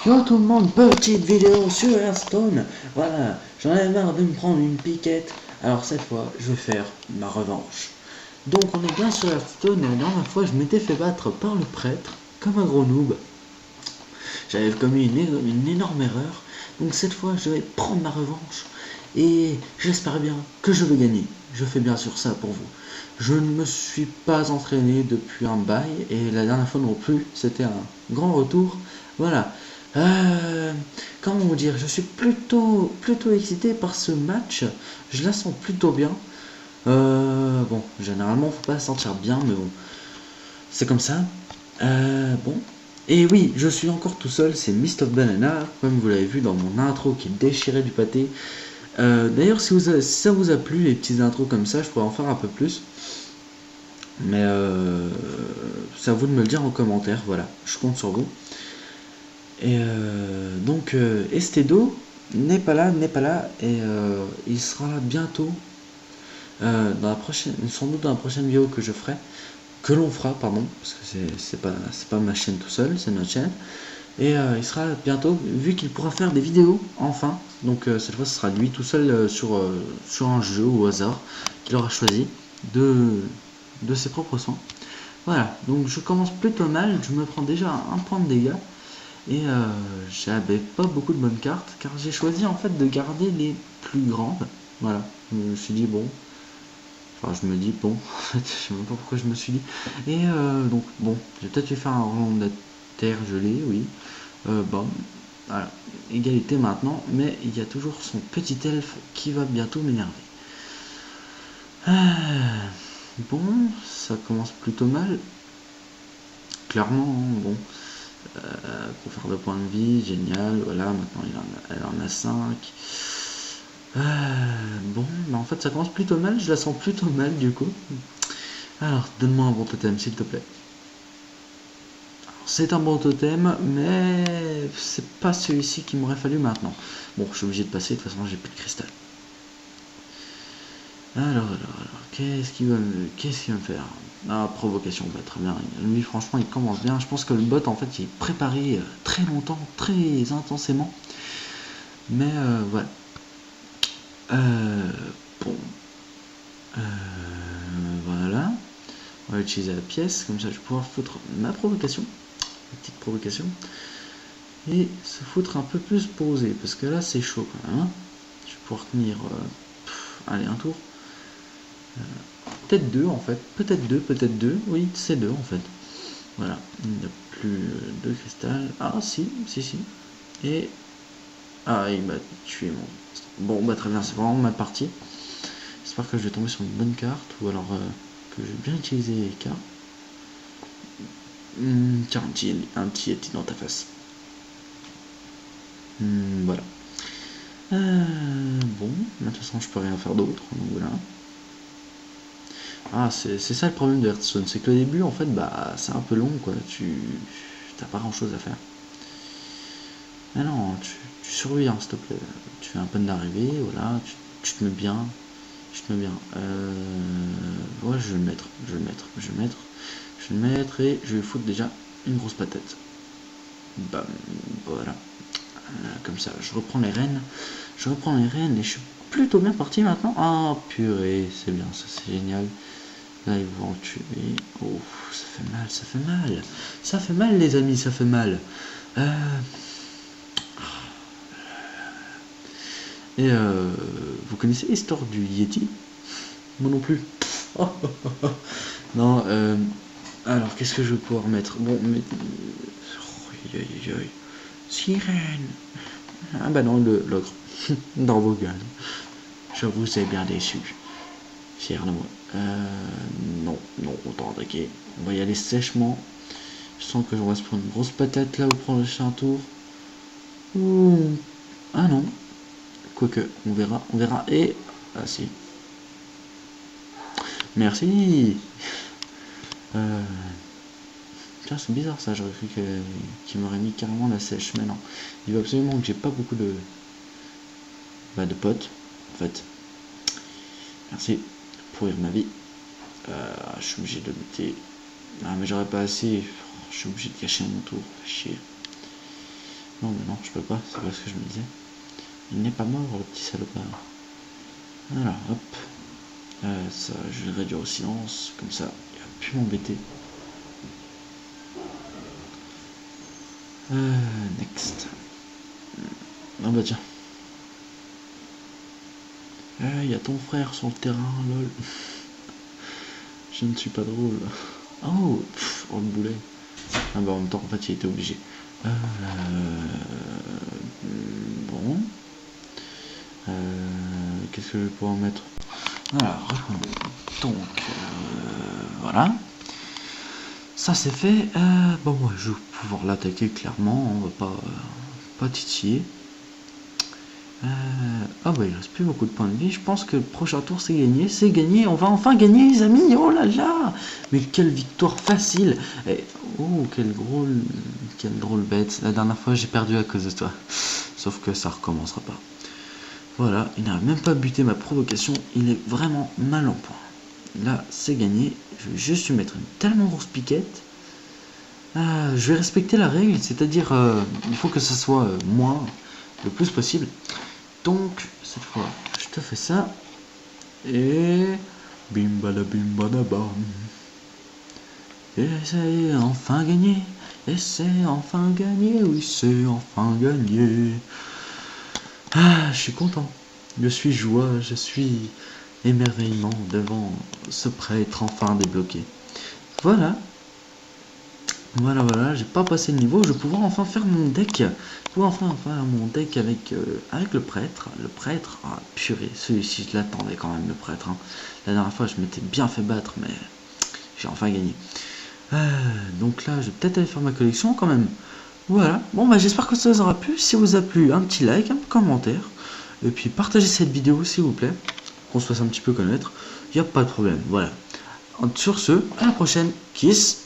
Yo tout le monde, petite vidéo sur Hearthstone. Voilà, j'en ai marre de me prendre une piquette. Alors cette fois, je vais faire ma revanche. Donc on est bien sur Hearthstone et la dernière fois, je m'étais fait battre par le prêtre, comme un gros noob. J'avais commis une énorme erreur. Donc cette fois, je vais prendre ma revanche. Et j'espère bien que je vais gagner. Je fais bien sûr ça pour vous. Je ne me suis pas entraîné depuis un bail. Et la dernière fois non plus. C'était un grand retour. Voilà. Comment vous dire, je suis plutôt excité par ce match. Je la sens plutôt bien. Bon, généralement, faut pas la sentir bien, mais bon, c'est comme ça. Bon. Et oui, je suis encore tout seul, c'est Mist of Banana, comme vous l'avez vu dans mon intro qui déchirait du pâté. D'ailleurs, si ça vous a plu, les petites intros comme ça, je pourrais en faire un peu plus. Mais c'est à vous de me le dire en commentaire, voilà, je compte sur vous. Et donc, Estedo n'est pas là, et il sera bientôt dans la prochaine, sans doute dans la prochaine vidéo que je ferai. Que l'on fera, pardon, parce que c'est pas ma chaîne tout seul, c'est notre chaîne. Et il sera bientôt, vu qu'il pourra faire des vidéos, enfin. Donc cette fois, ce sera lui tout seul sur un jeu au hasard qu'il aura choisi de ses propres soins. Voilà, donc je commence plutôt mal, je me prends déjà un point de dégâts. Et j'avais pas beaucoup de bonnes cartes, car j'ai choisi en fait de garder les plus grandes. Voilà, je me suis dit bon. Enfin, je me dis, bon, en fait, je sais même pas pourquoi je me suis dit. Et donc, bon, j'ai peut-être fait faire un rond de terre gelée, oui. Bon, voilà, égalité maintenant, mais il y a toujours son petit elfe qui va bientôt m'énerver. Bon, ça commence plutôt mal. Clairement, bon, pour faire 2 points de vie, génial, voilà, maintenant elle en a 5. Bon, bah en fait ça commence plutôt mal, je la sens plutôt mal du coup. Alors, donne-moi un bon totem s'il te plaît. C'est un bon totem, mais c'est pas celui-ci qu'il m'aurait fallu maintenant. Bon, je suis obligé de passer, de toute façon j'ai plus de cristal. Alors, qu'est-ce qu'il va me faire? Ah, provocation, bah très bien. Lui franchement il commence bien. Je pense que le bot en fait il est préparé très longtemps, très intensément. Mais voilà. Bon. Voilà. On va utiliser la pièce, comme ça je vais pouvoir foutre ma provocation. Une petite provocation. Et se foutre un peu plus posé, parce que là c'est chaud quand même. Hein. Je vais pouvoir tenir allez, un tour. Peut-être 2 en fait. Peut-être deux. Oui, c'est 2 en fait. Voilà. Il n'y a plus de cristal. Ah si. Et. Ah, il m'a tué mon. Bon, bah très bien, c'est vraiment ma partie. J'espère que je vais tomber sur une bonne carte, ou alors que je vais bien utiliser les cartes. Tiens, un petit yeti dans ta face. Voilà. Bon, de toute façon, je peux rien faire d'autre, donc voilà. Ah, c'est ça le problème de Hearthstone, c'est que le début, en fait, bah, c'est un peu long, quoi. T'as pas grand chose à faire. Ah non, tu surveilles, hein, s'il te plaît. Tu fais un peu d'arrivée, voilà, tu te mets bien. Ouais, je vais le mettre, et je vais foutre déjà une grosse patate. Bam, voilà. Comme ça, je reprends les rênes et je suis plutôt bien parti maintenant. Ah purée, c'est bien, ça c'est génial. Là ils vont en tuer. Oh, ça fait mal les amis, ça fait mal. Et vous connaissez l'histoire du Yeti? Moi non plus. Non, alors qu'est-ce que je vais pouvoir mettre? Bon, mais. Sirène. Ah bah non, l'ogre. Dans vos gueules. Je vous ai bien déçu. Fier de moi. Non, autant attaquer. On va y aller sèchement. Je sens que je vais se prendre une grosse patate là au prochain tour. Ouh. Ah non. Quoique, on verra. Et. Ah si. Merci. Tiens, c'est bizarre ça, j'aurais cru qu'il m'aurait mis carrément la sèche, mais non. Il veut absolument que j'ai pas beaucoup de potes, en fait. Merci pour ma vie. Je suis obligé de lutter. Ah, mais j'aurais pas assez. Je suis obligé de cacher mon tour. Chier. Non, mais non, je peux pas, c'est pas ce que je me disais. Il n'est pas mort, le petit salopard. Alors, hop. Ça, je vais le réduire au silence, comme ça, il va plus m'embêter. Next. Ah bah tiens. Il y a ton frère sur le terrain, lol. Je ne suis pas drôle. Oh, oh le boulet. Ah bah en même temps, en fait, il était obligé. Bon. Qu'est-ce que je vais pouvoir mettre? Alors, donc, voilà. Ça c'est fait. Bon, moi, je vais pouvoir l'attaquer clairement. On va pas titiller. Ah bah il reste plus beaucoup de points de vie. Je pense que le prochain tour c'est gagné. C'est gagné. On va enfin gagner les amis. Oh là là. Mais quelle victoire facile. Et, oh quelle drôle bête. La dernière fois j'ai perdu à cause de toi. Sauf que ça recommencera pas. Voilà. Il n'a même pas buté ma provocation. Il est vraiment mal en point. Là c'est gagné. Je vais juste lui mettre une tellement grosse piquette. Je vais respecter la règle. C'est-à-dire il faut que ça soit moins le plus possible. Donc, cette fois, je te fais ça. Et... bim bada bam. Et c'est enfin gagné. Et c'est enfin gagné. Oui, c'est enfin gagné. Ah, je suis content. Je suis joie. Je suis émerveillement devant ce prêtre enfin débloqué. Voilà. Voilà, j'ai pas passé le niveau, je vais pouvoir enfin faire mon deck. Je vais pouvoir enfin faire mon deck avec le prêtre. Le prêtre, ah purée, celui-ci je l'attendais quand même, le prêtre. Hein. La dernière fois je m'étais bien fait battre, mais j'ai enfin gagné. Donc là, je vais peut-être aller faire ma collection quand même. Voilà, bon bah j'espère que ça vous aura plu. Si vous a plu, un petit like, un commentaire. Et puis partagez cette vidéo s'il vous plaît, qu'on se fasse un petit peu connaître. Il n'y a pas de problème, voilà. Sur ce, à la prochaine, kiss.